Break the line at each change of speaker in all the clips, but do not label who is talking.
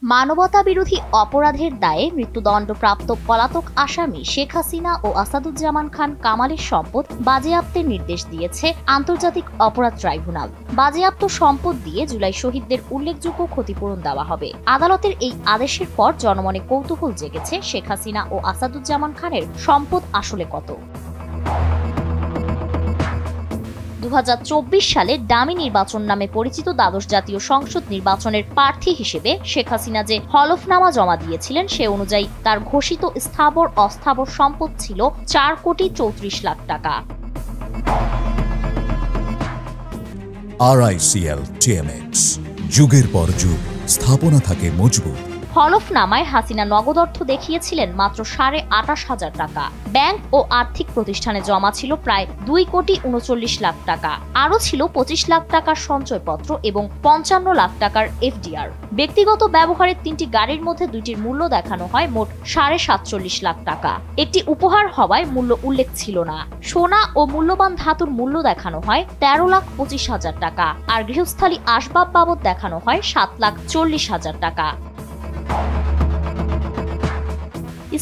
মানবতা বিরোধী অপরাধের দায়ে মৃত্যুদণ্ডপ্রাপ্ত পলাতক আসামি শেখ হাসিনা ও আসাদুজ্জামান খান কামালের সম্পদ বাজেয়াপ্তের নির্দেশ দিয়েছে আন্তর্জাতিক অপরাধ ট্রাইব্যুনাল। বাজেয়াপ্ত সম্পদ দিয়ে জুলাই শহীদদের উল্লেখযোগ্য ক্ষতিপূরণ দেওয়া হবে। আদালতের এই আদেশের পর জনমনে কৌতূহল জেগেছে শেখ হাসিনা ও আসাদুজ্জামান খানের সম্পদ আসলে কত। 2024 সালে ডামি নির্বাচন নামে পরিচিত দ্বাদশ জাতীয় সংসদ নির্বাচনের প্রার্থী হিসেবে শেখ হাসিনা যে হলফনামা জমা দিয়েছিলেন সে অনুযায়ী তার ঘোষিত স্থাবর অস্থাবর সম্পদ ছিল 4,34,00,000 টাকা।
RICL TMX, যুগের পর যুগ স্থাপনা থাকে মজবুত।
হলফনামায় হাসিনা নগদ অর্থ দেখিয়েছিলেন মাত্র 28,500 টাকা। ব্যাংক ও আর্থিক প্রতিষ্ঠানে জমা ছিল প্রায় 2,39,00,000 টাকা। আরও ছিল 25 লাখ টাকার সঞ্চয়পত্র এবং 55 লাখ টাকার FDR। ব্যক্তিগত ব্যবহারের 3টি গাড়ির মধ্যে 2টির মূল্য দেখানো হয় মোট 47.5 লাখ টাকা। একটি উপহার হওয়ায় মূল্য উল্লেখ ছিল না। সোনা ও মূল্যবান ধাতুর মূল্য দেখানো হয় 13,25,000 টাকা, আর গৃহস্থালী আসবাব বাবদ দেখানো হয় 7,40,000 টাকা।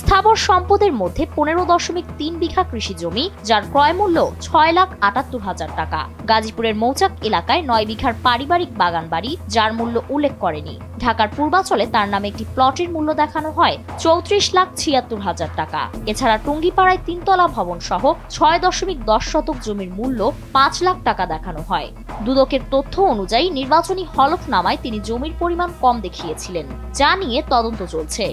স্থাবর সম্পদের মধ্যে 15.3 বিঘা কৃষি জমি, যার ক্রয় মূল্য 6,78,000 টাকা। গাজীপুরের মৌচাক এলাকায় 9 বিঘার পারিবারিক বাগান বাড়ি, যার মূল্য উল্লেখ করেনি। ঢাকার পূর্বাচলে তার নামে একটি প্লটের মূল্য দেখানো হয় 34,76,000 টাকা। এছাড়া টুঙ্গিপাড়ায় 3তলা ভবন সহ 6.10 শতক জমির মূল্য 5 লাখ টাকা দেখানো হয়। দুদকের তথ্য অনুযায়ী নির্বাচনী হলফনামায় তিনি জমির পরিমাণ কম দেখিয়েছিলেন, যা নিয়ে তদন্ত চলছে।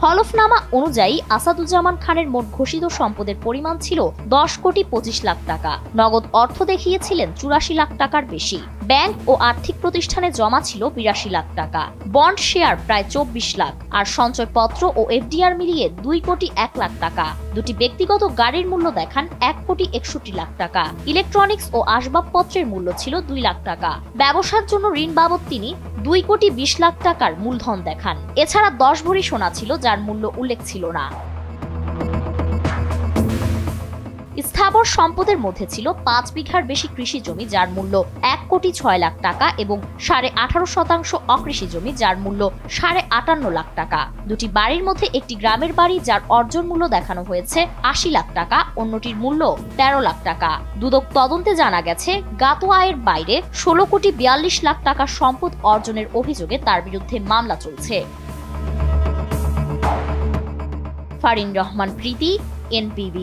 হলফনামা অনুযায়ী আসাদুজ্জামান খানের মোট ঘোষিত সম্পদের পরিমাণ ছিল 10,25,00,000 টাকা। নগদ অর্থ দেখিয়েছিলেন 84 লাখ টাকার বেশি। ব্যাংক ও আর্থিক প্রতিষ্ঠানে জমা ছিল 82 লাখ টাকা। বন্ড শেয়ার প্রায় 24 লাখ, আর সঞ্চয়পত্র ও FDR মিলিয়ে 2,01,00,000 টাকা। দুটি ব্যক্তিগত গাড়ির মূল্য দেখান 1,61,00,000 টাকা। ইলেকট্রনিক্স ও আসবাবপত্রের মূল্য ছিল 2 লাখ টাকা। ব্যবসার জন্য ঋণ বাবদ তিনি 2,20,00,000 টাকার মূলধন দেখান। এছাড়া 10 ভরি সোনা ছিল, যার মূল্য উল্লেখ ছিল না। স্থাবর সম্পদের মধ্যে ছিল 5 বিঘার বেশি কৃষি জমি, যার মূল্য 1,06,00,000 টাকা এবং 18.5% অকৃষি জমি, যার মূল্য 58.5 লাখ টাকা। দুটি বাড়ির মধ্যে একটি গ্রামের বাড়ি, যার অর্জন মূল্য দেখানো হয়েছে 80 লাখ টাকা, অন্যটির মূল্য 13 লাখ টাকা। দুদক তদন্তে জানা গেছে জ্ঞাত আয়ের বাইরে 16,42,00,000 টাকার সম্পদ অর্জনের অভিযোগে তার বিরুদ্ধে মামলা চলছে। ফারিন রহমান প্রীতি, NPV।